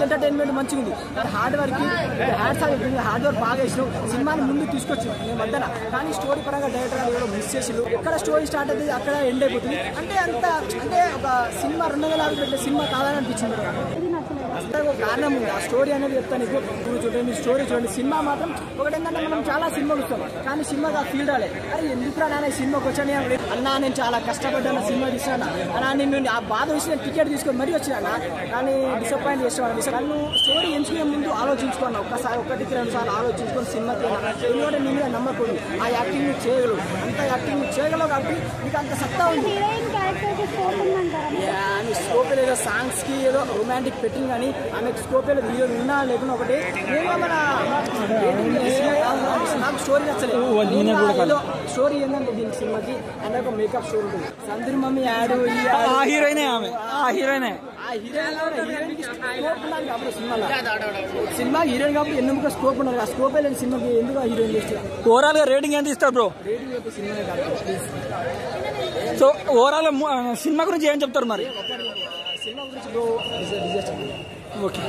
Entertainment మంచిగా ఉంది. Hard work బాగా ఇష్టం. సినిమాని ముందు తీసుకొచ్చింది మేము వద్దన, కానీ స్టోరీ పరంగా డైరెక్టర్ ఎవరో మిస్ చేసిండు. ఎక్కడ స్టోరీ స్టార్ట్ అవుతుంది అక్కడ ఎండ్ అయిపోతుంది. అంటే ఒక సినిమా 2000 పెట్టే సినిమా కాదని అనిపించింది. ఒక కారణం ఉంది. ఆ స్టోరీ అనేది చెప్తాను. ఇప్పుడు చూడండి, స్టోరీ చూడండి. సినిమా మాత్రం ఒకటి ఏంటంటే మనం చాలా సినిమాలు చూస్తాం, కానీ సినిమాకి ఆ ఫీల్ రాలేదు. అరే ఎందుకురా నాన్న సినిమాకి వచ్చాను అన్నా, నేను చాలా కష్టపడ్డాను సినిమా తీసాను అన్నా, నేను ఆ బాధ వచ్చి నేను టికెట్ తీసుకొని మరీ వచ్చాను, కానీ డిసప్పాయింట్ చేస్తాను. నన్ను స్టోరీ ఎంచుకునే ముందు ఆలోచించుకున్నాను. ఒక్కసారి 1-2 సార్లు ఆలోచించుకొని సినిమా ఎందుకంటే నీ మీద నమ్మకం, ఆ యాక్టింగ్ చేయగలవు, అంత యాక్టింగ్ చేయగలవు కాబట్టి నీకు అంత సత్తా ఉంది. ఆమె స్కోప్ లేదు, సాంగ్స్ కి ఏదో రొమాంటిక్ పెట్టింగ్ కానీ ఆమెకు స్కోప్ లేదు. హీరో ఉన్నా లేకుండా ఒకటి నాకు స్టోరీ నచ్చలేదు. స్టోరీ ఏంటంటే దీనికి సినిమాకి అంటే ఒక మేకప్ స్టోరీ ఉంటుంది. సందరి మమ్మీ యాడ్ సినిమా హీరోయిన్ కాబట్టి ఎందుకు స్కోప్ ఉండదు. ఆ స్కోప్ లేని సినిమాకి ఎందుకు హీరోయిన్ చేస్తారు. ఓవరాల్ గా రేటింగ్ ఎంత ఇస్తారు బ్రో? రేటింగ్ చెప్పి సినిమా కాదు. సో ఓవరాల్ సినిమా గురించి ఏం చెప్తారు మరి? సినిమా గురించి ఓకే.